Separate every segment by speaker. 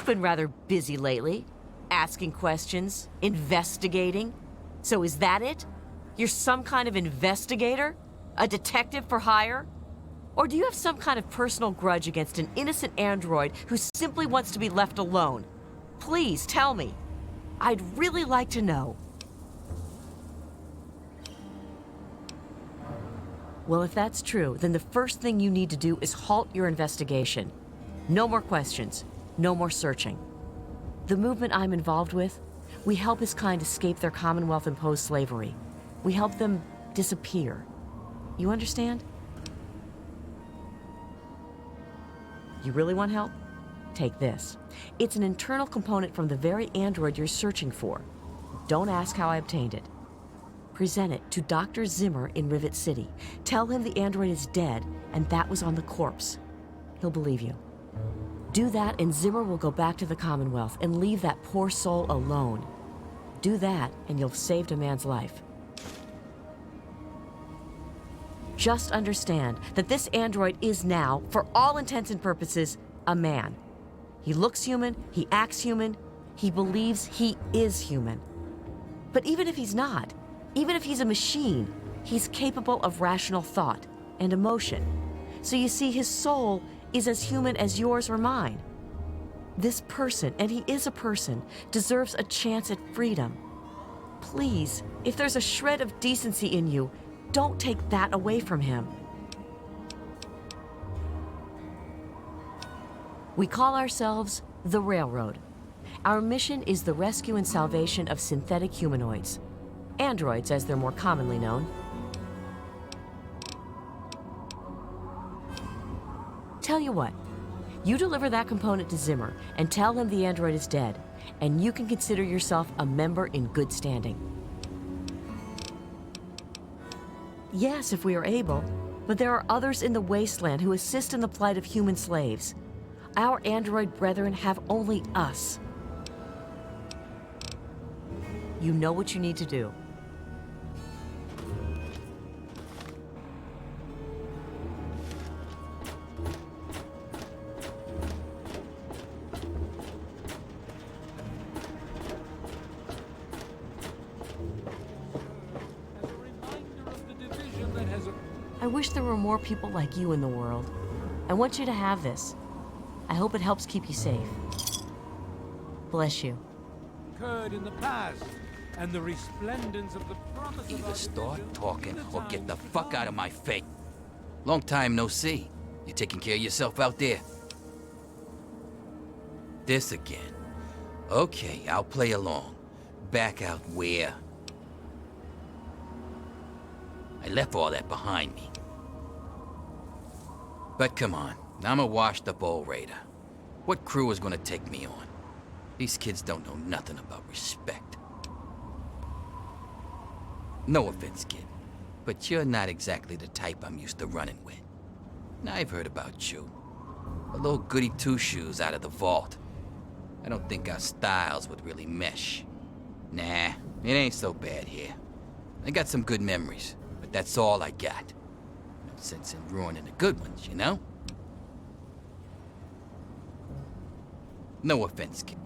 Speaker 1: You've been rather busy lately, asking questions, investigating. So is that it? You're some kind of investigator? A detective for hire? Or do you have some kind of personal grudge against an innocent android who simply wants to be left alone? Please tell me. I'd really like to know. Well, if that's true, then the first thing you need to do is halt your investigation. No more questions. No more searching. The movement I'm involved with, we help his kind escape their Commonwealth-imposed slavery. We help them disappear. You understand? You really want help? Take this. It's an internal component from the very android you're searching for. Don't ask how I obtained it. Present it to Dr. Zimmer in Rivet City. Tell him the android is dead and that was on the corpse. He'll believe you. Do that and Zimmer will go back to the Commonwealth and leave that poor soul alone. Do that and you'll have saved a man's life. Just understand that this android is now, for all intents and purposes, a man. He looks human, he acts human, he believes he is human. But even if he's not, even if he's a machine, he's capable of rational thought and emotion. So you see, his soul is as human as yours or mine. This person, and he is a person, deserves a chance at freedom. Please, if there's a shred of decency in you, don't take that away from him. We call ourselves the Railroad. Our mission is the rescue and salvation of synthetic humanoids. Androids, as they're more commonly known. Tell you what, you deliver that component to Zimmer and tell him the android is dead, and you can consider yourself a member in good standing. Yes, if we are able, but there are others in the wasteland who assist in the plight of human slaves. Our android brethren have only us. You know what you need to do. I wish there were more people like you in the world. I want you to have this. I hope it helps keep you safe. Bless you.
Speaker 2: Occurred in the past, and the resplendence of the promise of
Speaker 3: Either start talking or get the fuck out of my face. Long time no see. You taking care of yourself out there? This again. Okay, I'll play along. Back out where? I left all that behind me. But come on, I'm a washed-up old raider. What crew is gonna take me on? These kids don't know nothing about respect. No offense, kid, but you're not exactly the type I'm used to running with. Now, I've heard about you. A little goody two-shoes out of the vault. I don't think our styles would really mesh. Nah, it ain't so bad here. I got some good memories, but that's all I got. No sense in ruining the good ones, you know? No offense, kid.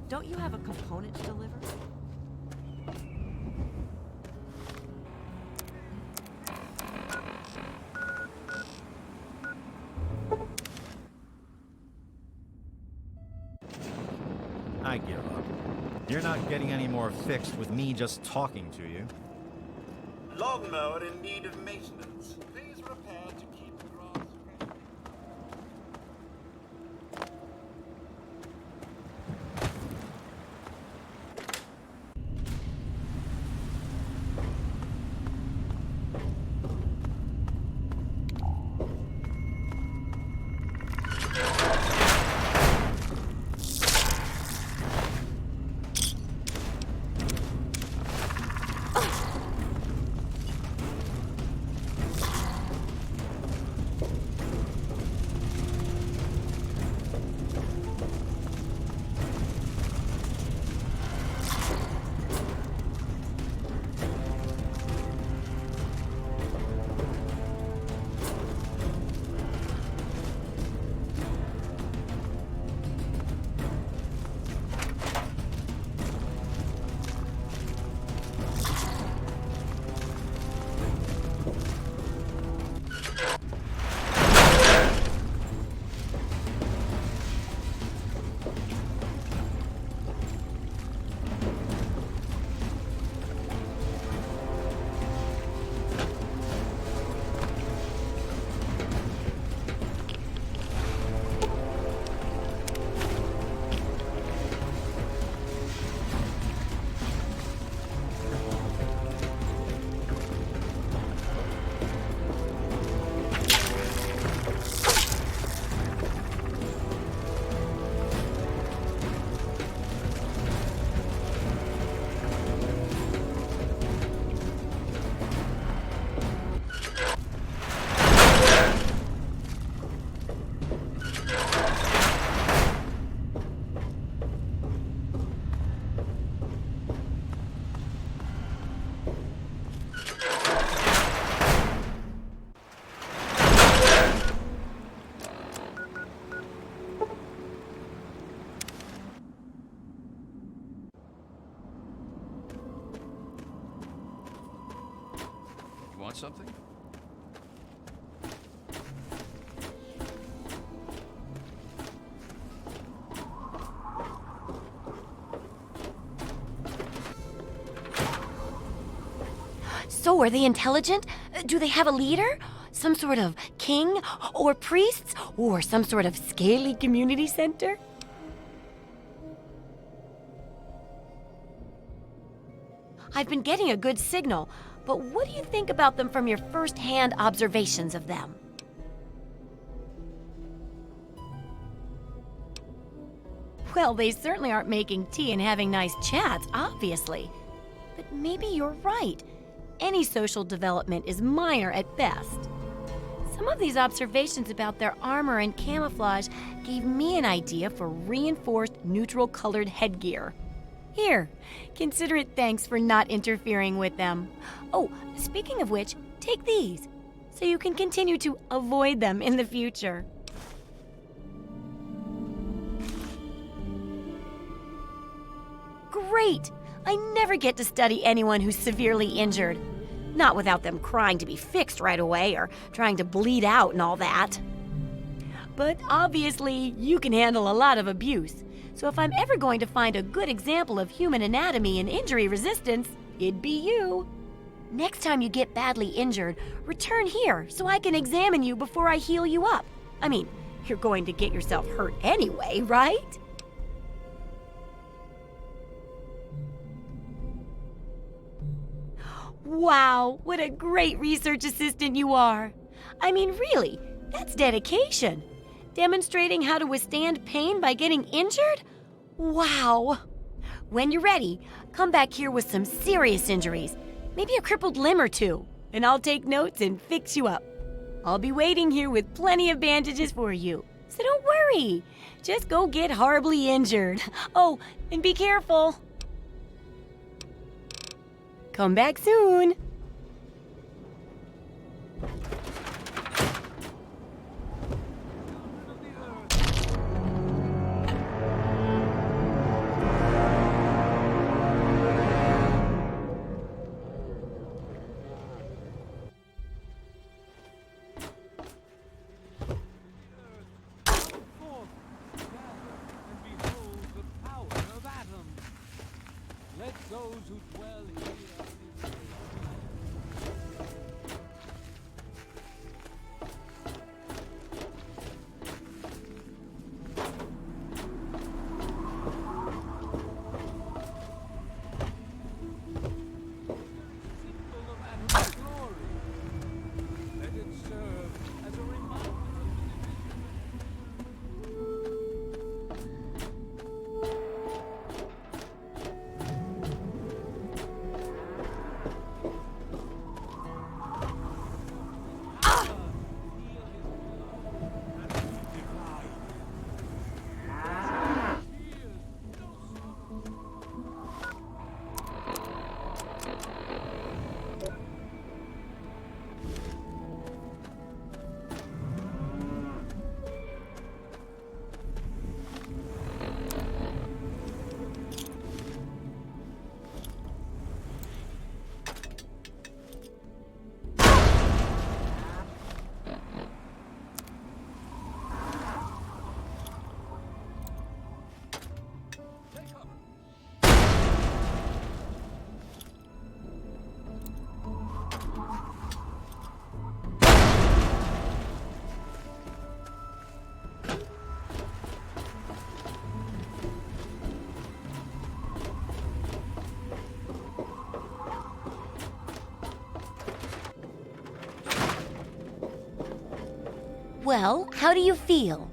Speaker 1: Don't you have a component to deliver?
Speaker 4: I give up. You're not getting any more fixed with me just talking to you.
Speaker 5: Lawnmower in need of maintenance. Please repair to keep the grass fresh.
Speaker 6: got something?
Speaker 7: So, are they intelligent? Do they have a leader? Some sort of king? Or priests? Or some sort of scaly community center? I've been getting a good signal, but what do you think about them from your first-hand observations of them? Well, they certainly aren't making tea and having nice chats, obviously. But maybe you're right. Any social development is minor at best. Some of these observations about their armor and camouflage gave me an idea for reinforced neutral-colored headgear. Here, consider it thanks for not interfering with them. Oh, speaking of which, take these, so you can continue to avoid them in the future. Great! I never get to study anyone who's severely injured. Not without them crying to be fixed right away or trying to bleed out and all that. But obviously, you can handle a lot of abuse. So if I'm ever going to find a good example of human anatomy and injury resistance, it'd be you. Next time you get badly injured, return here so I can examine you before I heal you up. I mean, you're going to get yourself hurt anyway, right? Wow, what a great research assistant you are. I mean, really, that's dedication. Demonstrating how to withstand pain by getting injured? Wow. When you're ready, come back here with some serious injuries, maybe a crippled limb or two, and I'll take notes and fix you up. I'll be waiting here with plenty of bandages for you, so don't worry. Just go get horribly injured. Oh, and be careful. Come back soon.
Speaker 2: Let those who dwell here symbol of Adam's glory. Let it serve as a reminder
Speaker 7: Well, how do you feel?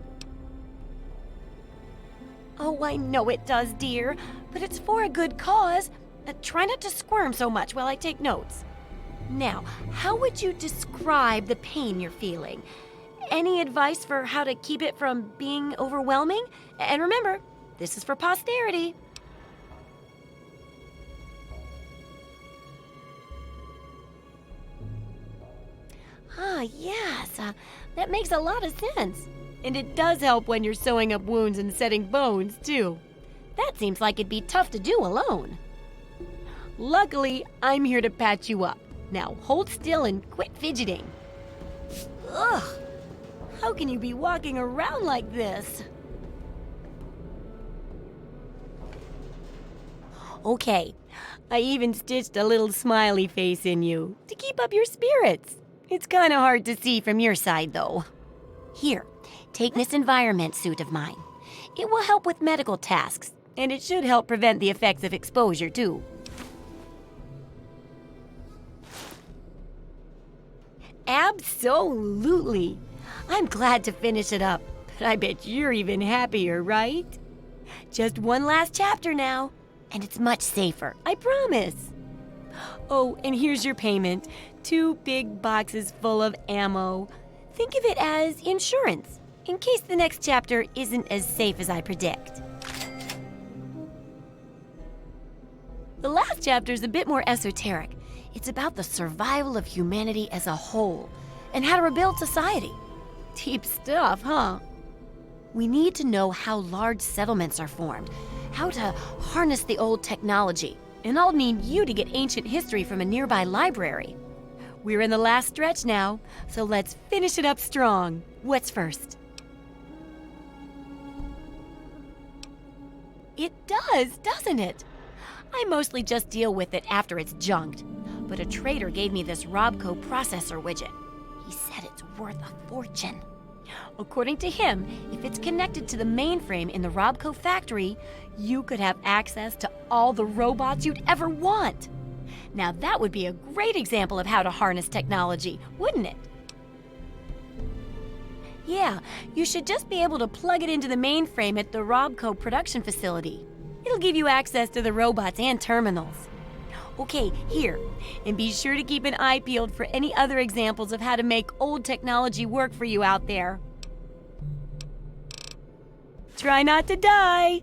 Speaker 7: Oh, I know it does, dear, but it's for a good cause. Try not to squirm so much while I take notes. Now, how would you describe the pain you're feeling? Any advice for how to keep it from being overwhelming? And remember, this is for posterity. Ah, yes, that makes a lot of sense. And it does help when you're sewing up wounds and setting bones, too. That seems like it'd be tough to do alone. Luckily, I'm here to patch you up. Now hold still and quit fidgeting. Ugh! How can you be walking around like this? Okay, I even stitched a little smiley face in you to keep up your spirits. It's kind of hard to see from your side, though. Here, take this environment suit of mine. It will help with medical tasks, and it should help prevent the effects of exposure, too. Absolutely. I'm glad to finish it up, but I bet you're even happier, right? Just one last chapter now, and it's much safer, I promise. Oh, and here's your payment. 2 big boxes full of ammo. Think of it as insurance, in case the next chapter isn't as safe as I predict. The last chapter is a bit more esoteric. It's about the survival of humanity as a whole, and how to rebuild society. Deep stuff, huh? We need to know how large settlements are formed, how to harness the old technology, and I'll need you to get ancient history from a nearby library. We're in the last stretch now, so let's finish it up strong. What's first? It does, doesn't it? I mostly just deal with it after it's junked, but a trader gave me this ROBCO processor widget. He said it's worth a fortune. According to him, if it's connected to the mainframe in the ROBCO factory, you could have access to all the robots you'd ever want. Now that would be a great example of how to harness technology, wouldn't it? Yeah, you should just be able to plug it into the mainframe at the ROBCO production facility. It'll give you access to the robots and terminals. Okay, here, and be sure to keep an eye peeled for any other examples of how to make old technology work for you out there. Try not to die!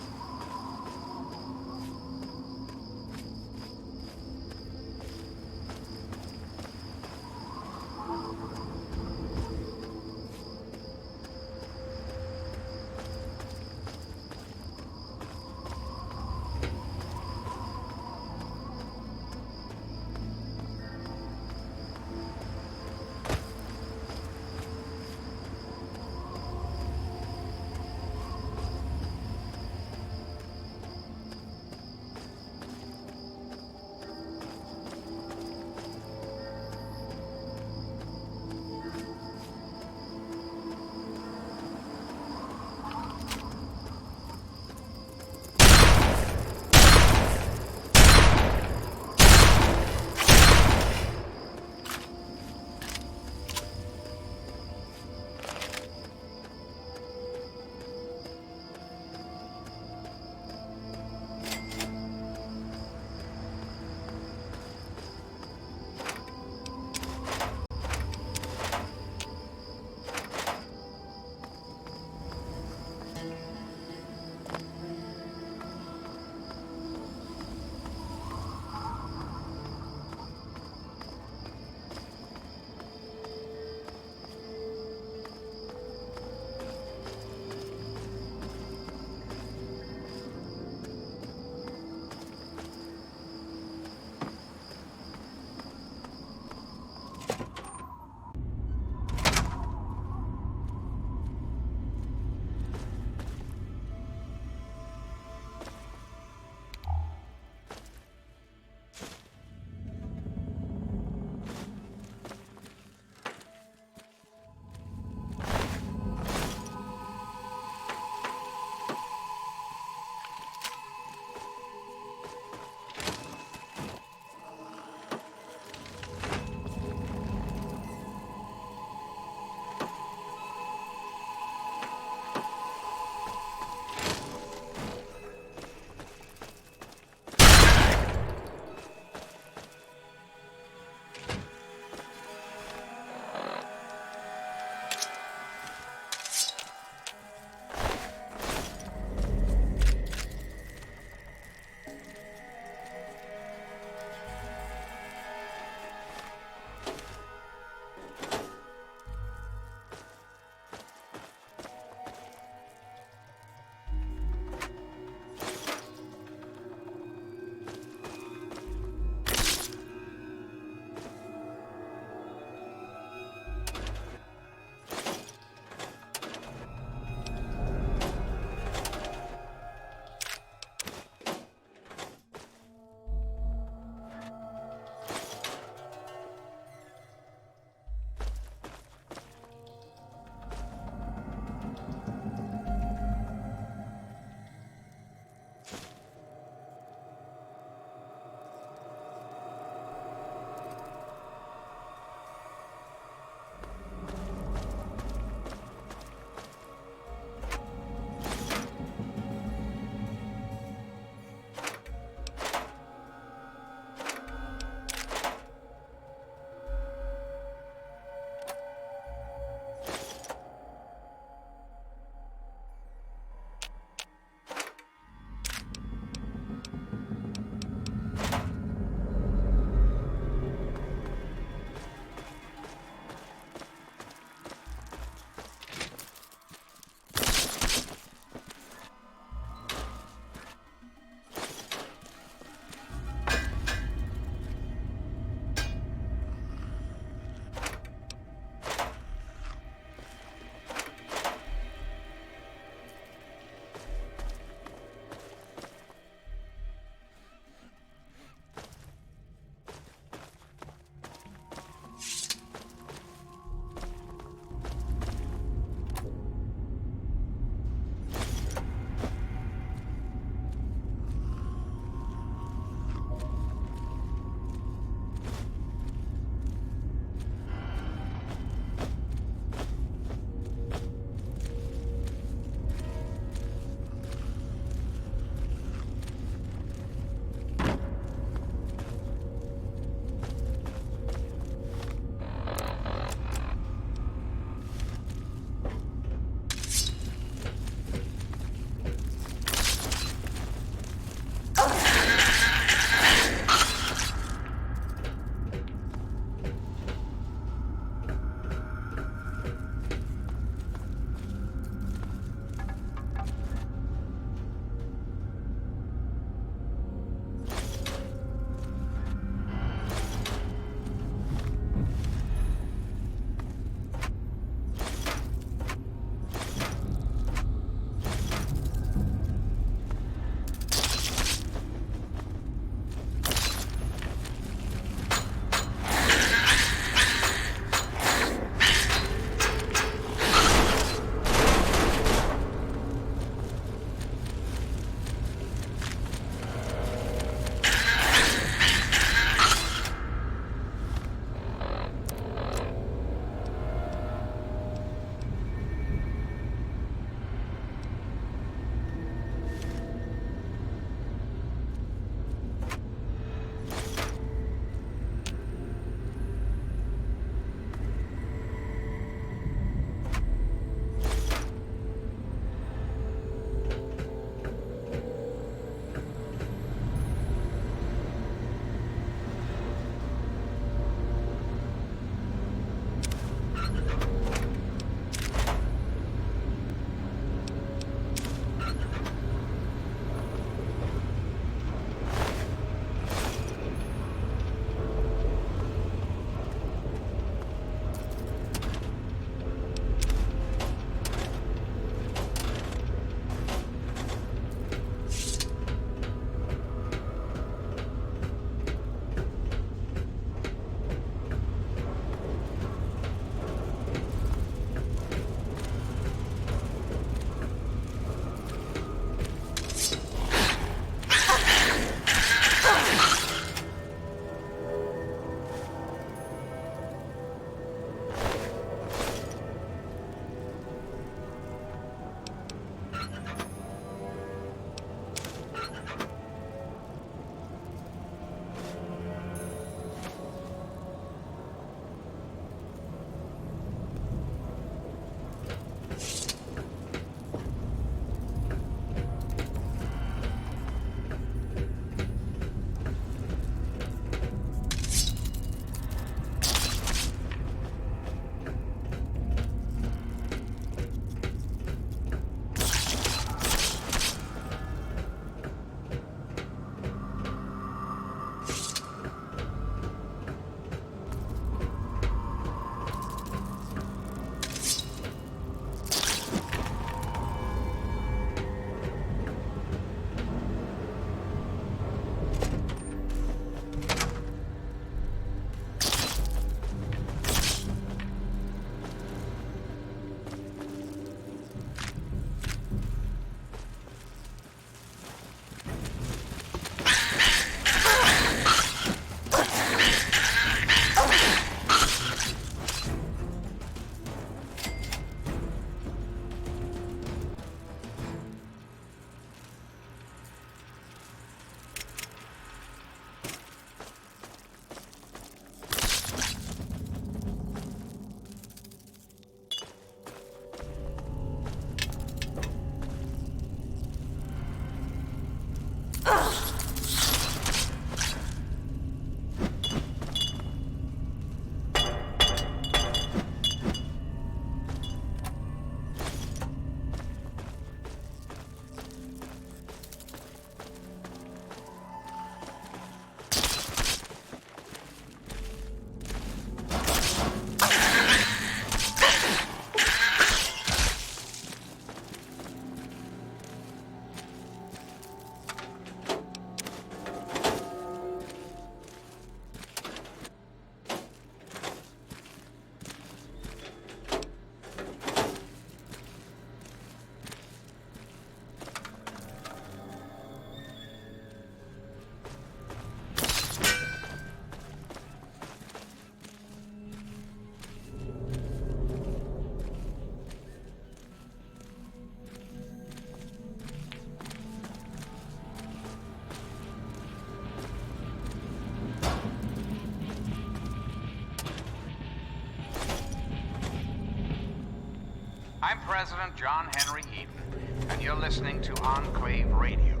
Speaker 6: I'm President John Henry Eden, and you're listening to Enclave Radio,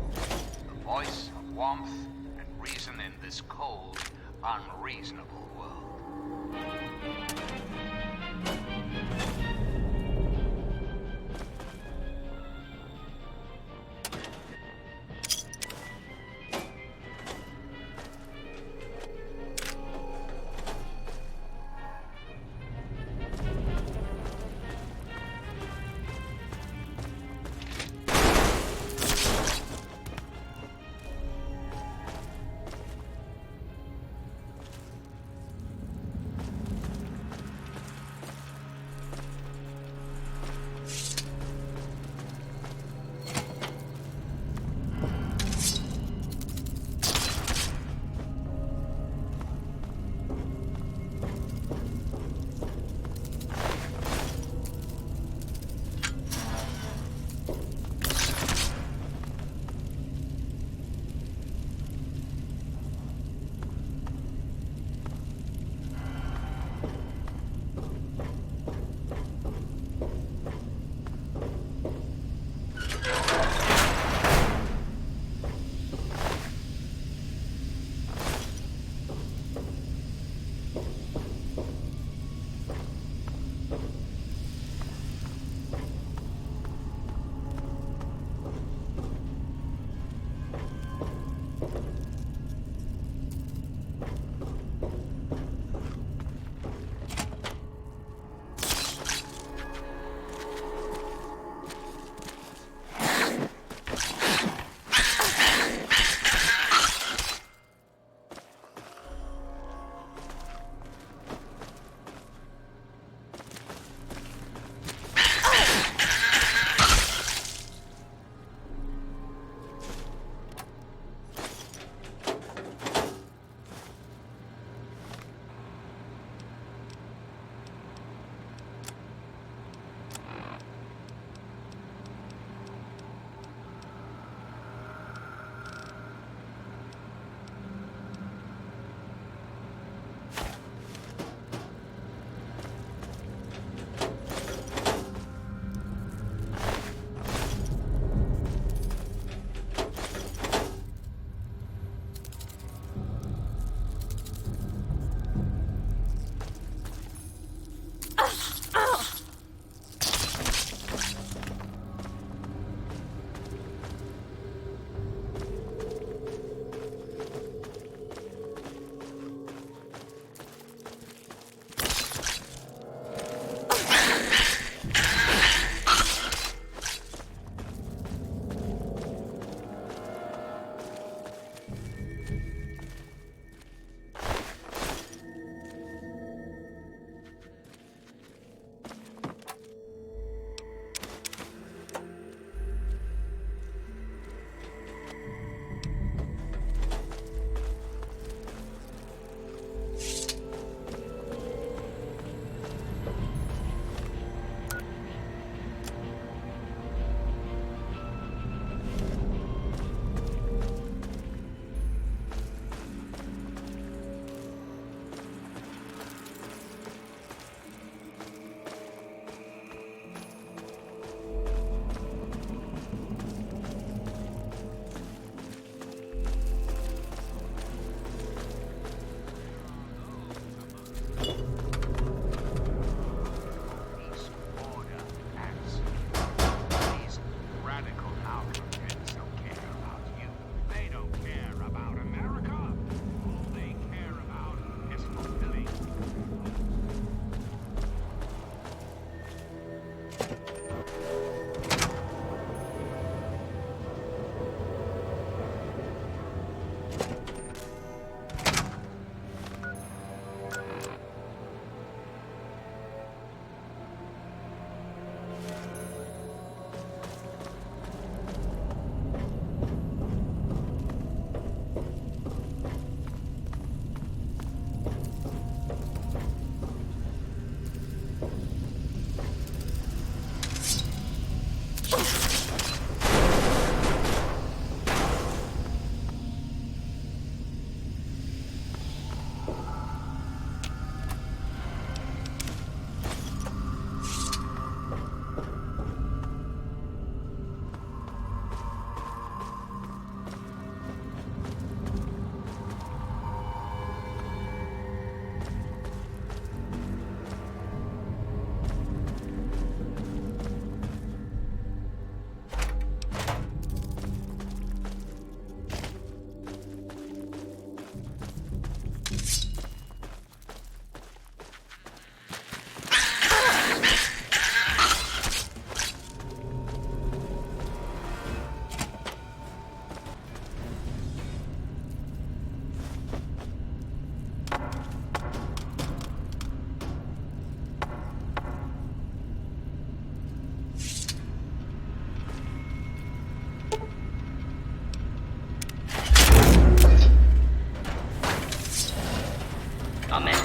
Speaker 6: the voice of warmth and reason in this cold, unreasonable world.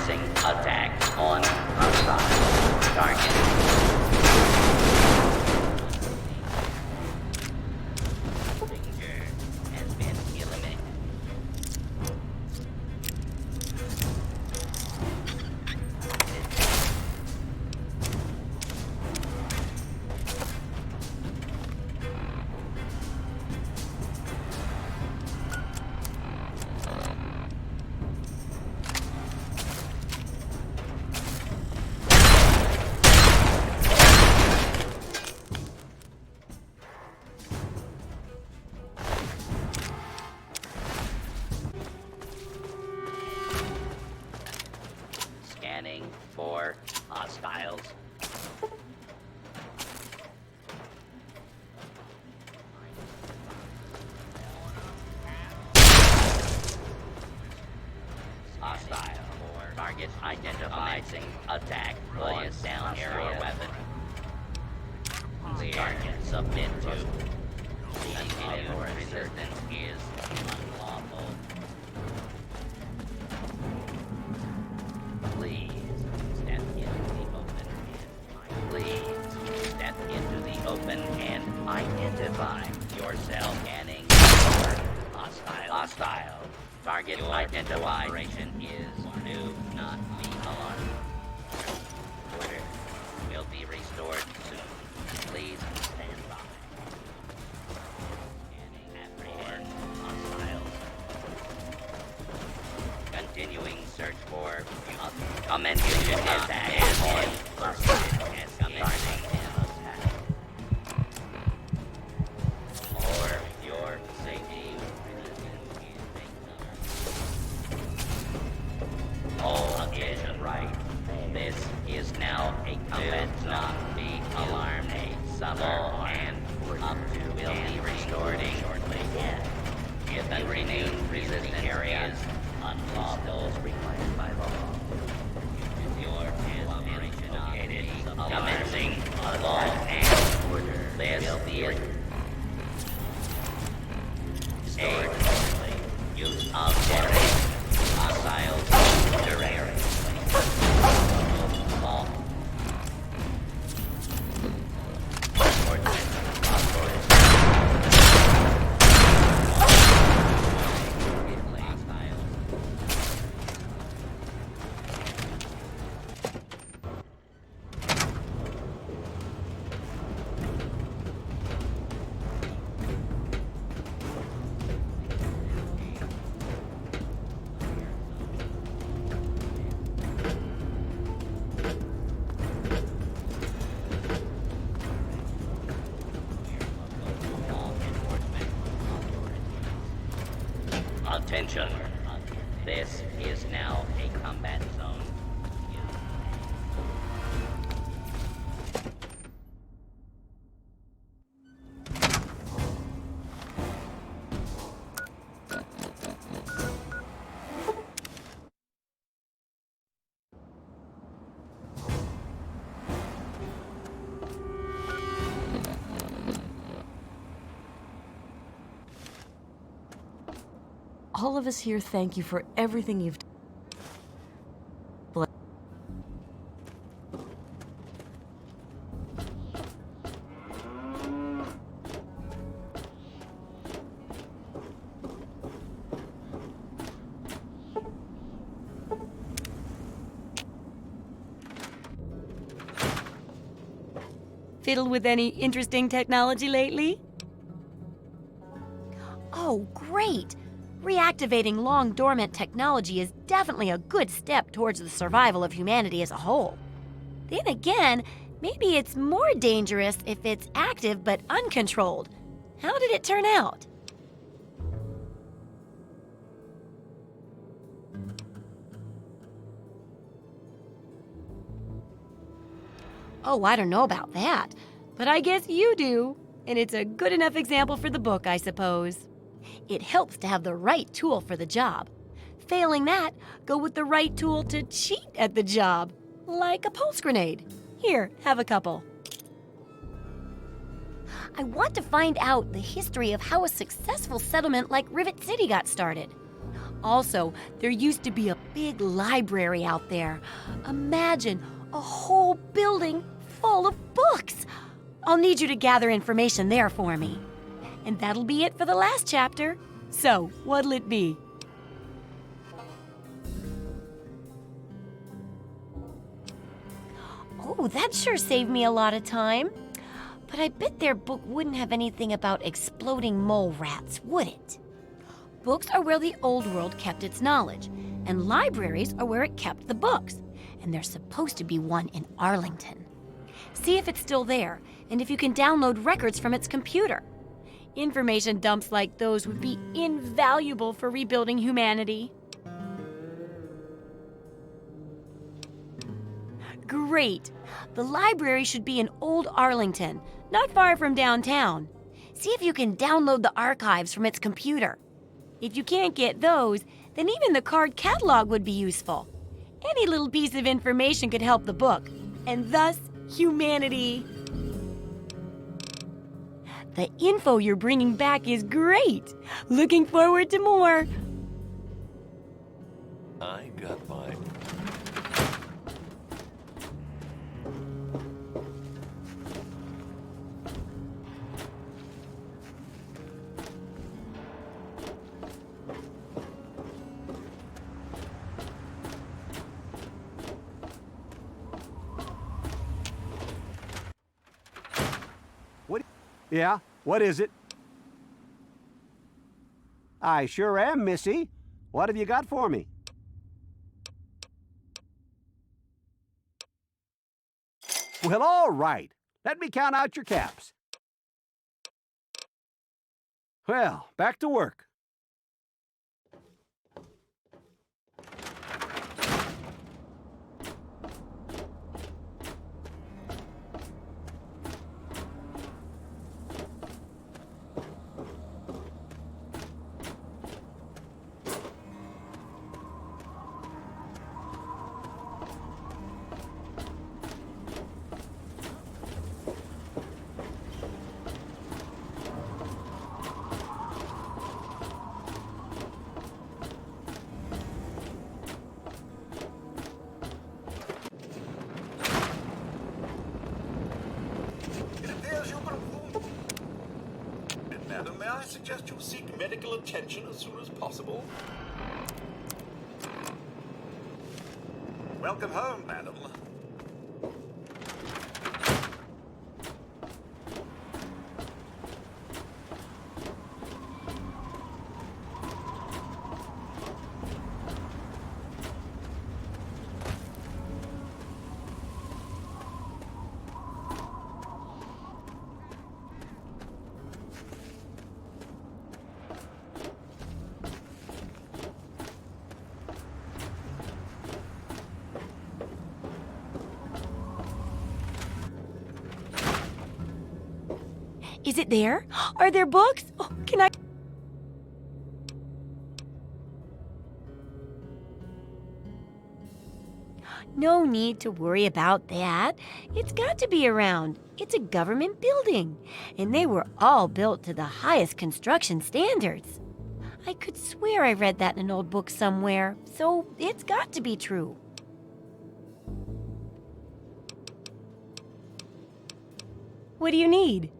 Speaker 8: Commencing attack on hostile target. Danger has been eliminated. Scanning for hostiles. Hostile for target identified. Attack on down area weapon. Target submit to. Continued resistance is unlawful. Please step into the open. Please step into the open and identify yourself. Scanning for hostile. Target identified. Operation is do not be alarmed. Order will be restored soon. Please stand by. Scanning apprehend hostiles. Continuing search for commencing attack on as commencing attack. For your safety, all attention right. This is now a combat. Do not be alarmed. A summer and up to will be restored shortly. If the remaining resistant areas unlawful required by law. Your operation located. Commencing assault and order. This will be a use of detonate hostile terrain. Attention. This is now a combat zone.
Speaker 1: All of us here thank you for everything you've done.
Speaker 7: Fiddled with any interesting technology lately? Oh, great! Reactivating long dormant technology is definitely a good step towards the survival of humanity as a whole. Then again, maybe it's more dangerous if it's active but uncontrolled. How did it turn out? Oh, I don't know about that, but I guess you do, and it's a good enough example for the book, I suppose. It helps to have the right tool for the job. Failing that, go with the right tool to cheat at the job, like a pulse grenade. Here, have a couple. I want to find out the history of how a successful settlement like Rivet City got started. Also, there used to be a big library out there. Imagine a whole building full of books. I'll need you to gather information there for me. And that'll be it for the last chapter. So, what'll it be? Oh, that sure saved me a lot of time. But I bet their book wouldn't have anything about exploding mole rats, would it? Books are where the old world kept its knowledge, and libraries are where it kept the books. And there's supposed to be one in Arlington. See if it's still there, and if you can download records from its computer. Information dumps like those would be invaluable for rebuilding humanity. Great! The library should be in Old Arlington, not far from downtown. See if you can download the archives from its computer. If you can't get those, then even the card catalog would be useful. Any little piece of information could help the book, and thus humanity. The info you're bringing back is great. Looking forward to more.
Speaker 2: I got mine.
Speaker 9: Yeah, what is it? I sure am, Missy. What have you got for me? Well, all right. Let me count out your caps. Well, back to work.
Speaker 5: It appears you've been wounded. Madam, may I suggest you seek medical attention as soon as possible? Welcome home, madam.
Speaker 7: Is it there? Are there books? Oh, can I? No need to worry about that. It's got to be around. It's a government building, and they were all built to the highest construction standards. I could swear I read that in an old book somewhere, so it's got to be true. What do you need?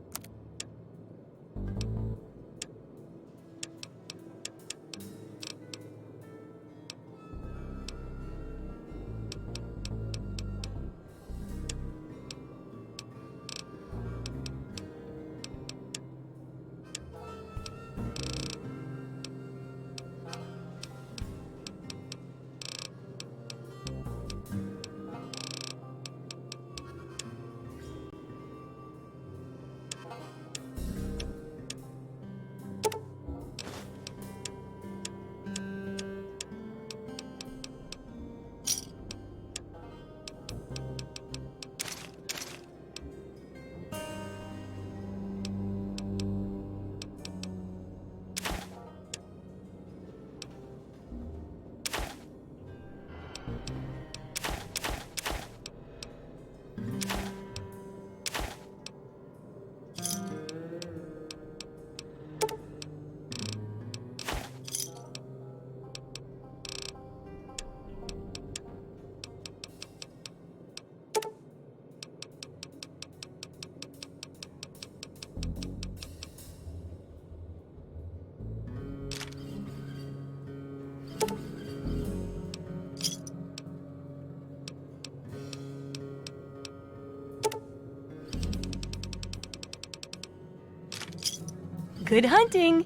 Speaker 7: Good hunting.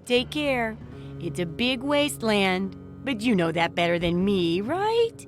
Speaker 7: Take care. It's a big wasteland, but you know that better than me, right?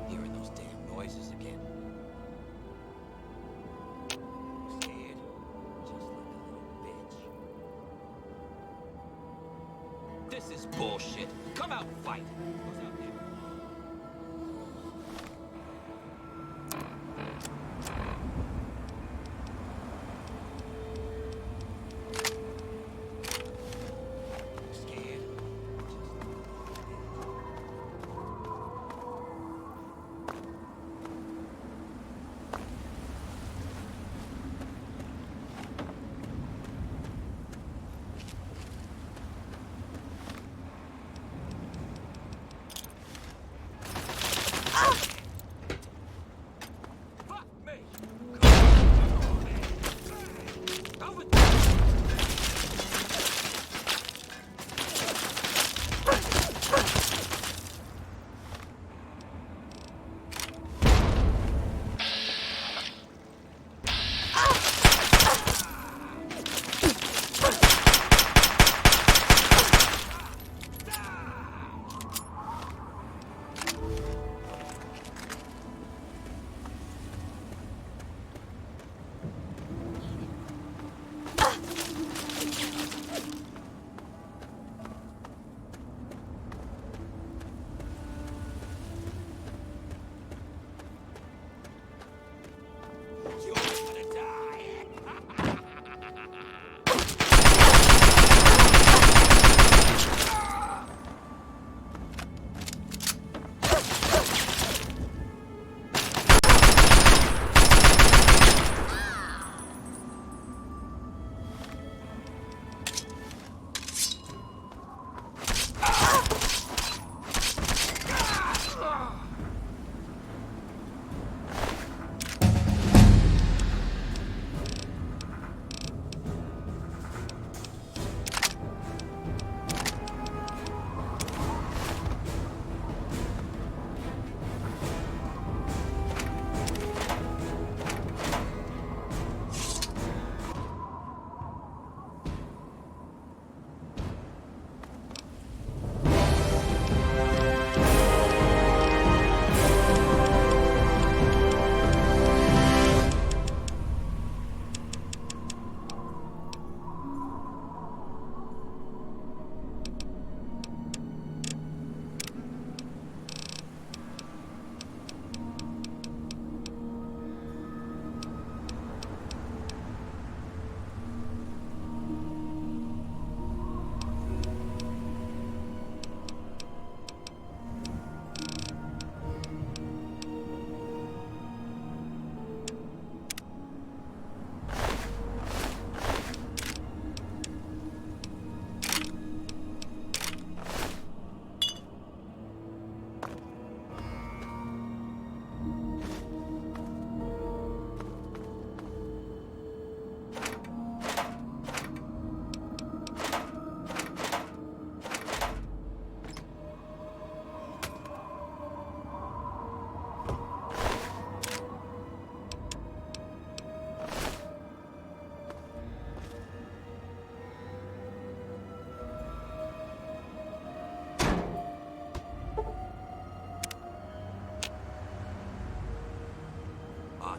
Speaker 3: Hearing those damn noises again. Scared? Just like a little bitch. This is bullshit. Come out and fight. Who's out there? Scared?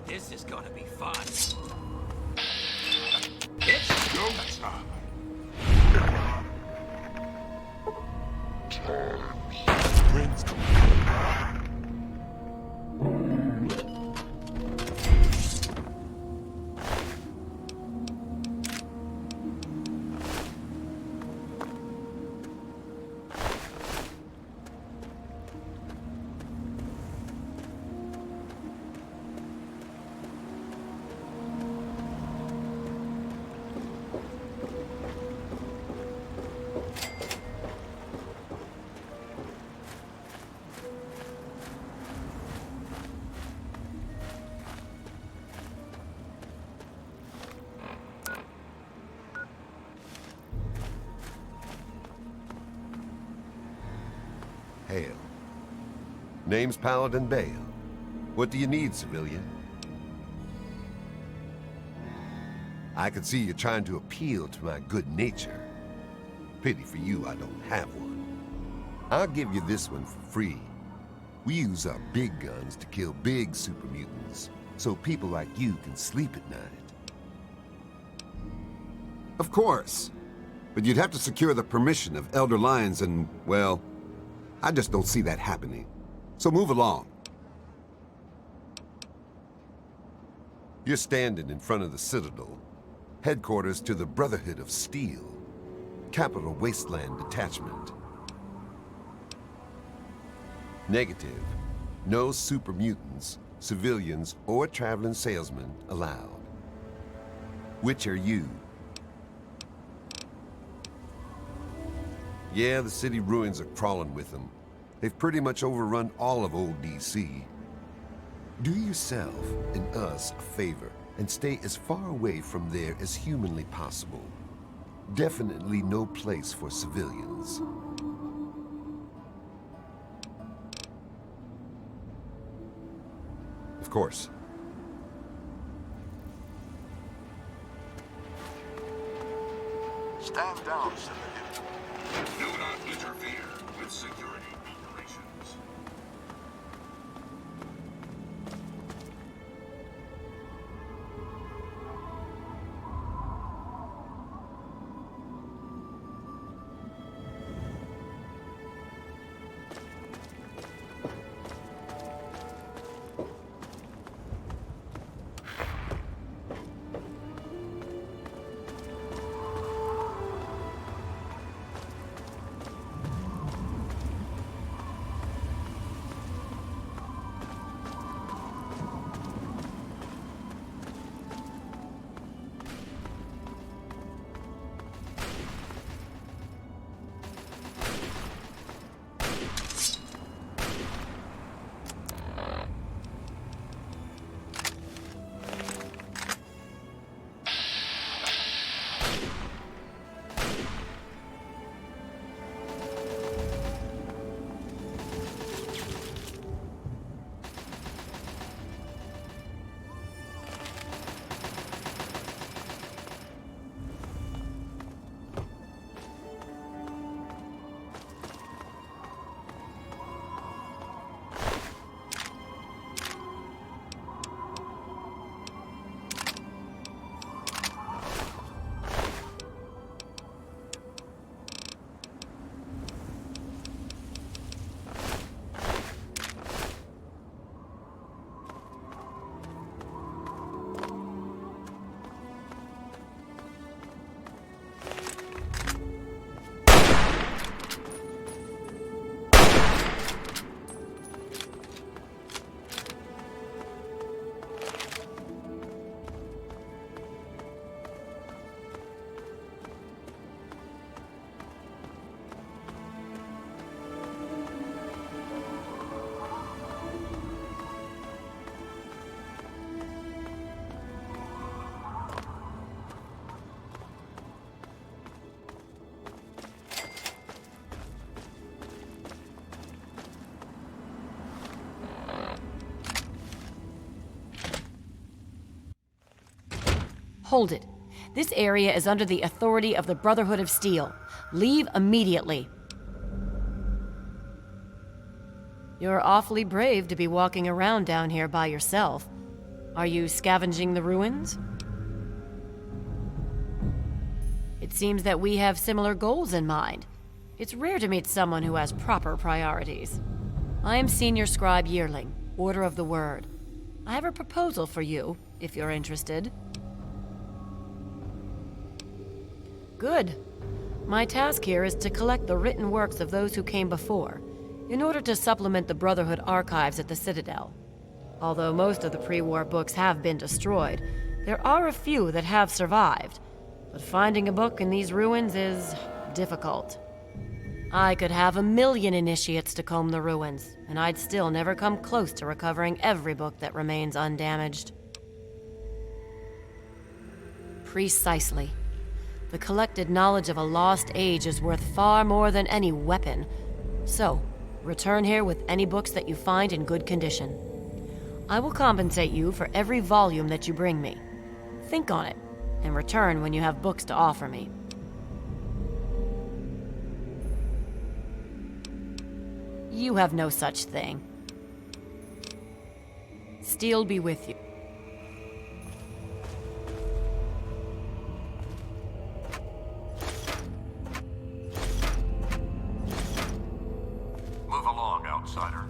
Speaker 3: This is gonna be fun.
Speaker 5: It's go time.
Speaker 10: Hail. Name's Paladin Bale. What do you need, civilian? I can see you're trying to appeal to my good nature. Pity for you I don't have one. I'll give you this one for free. We use our big guns to kill big super mutants, so people like you can sleep at night. Of course. But you'd have to secure the permission of Elder Lyons and, well, I just don't see that happening. So move along. You're standing in front of the Citadel, headquarters to the Brotherhood of Steel, Capital Wasteland Detachment. Negative. No super mutants, civilians, or traveling salesmen allowed. Which are you? Yeah, the city ruins are crawling with them. They've pretty much overrun all of old DC. Do yourself and us a favor and stay as far away from there as humanly possible. Definitely no place for civilians. Of course.
Speaker 5: Stand down, civilian. Do not interfere with security operations.
Speaker 7: Hold it. This area is under the authority of the Brotherhood of Steel. Leave immediately. You're awfully brave to be walking around down here by yourself. Are you scavenging the ruins? It seems that we have similar goals in mind. It's rare to meet someone who has proper priorities. I am Senior Scribe Yearling, Order of the Word. I have a proposal for you, if you're interested. Good. My task here is to collect the written works of those who came before, in order to supplement the Brotherhood archives at the Citadel. Although most of the pre-war books have been destroyed, there are a few that have survived. But finding a book in these ruins is difficult. I could have 1,000,000 initiates to comb the ruins, and I'd still never come close to recovering every book that remains undamaged. Precisely. The collected knowledge of a lost age is worth far more than any weapon. So, return here with any books that you find in good condition. I will compensate you for every volume that you bring me. Think on it, and return when you have books to offer me. You have no such thing. Steel be with you.
Speaker 5: Move along, outsider.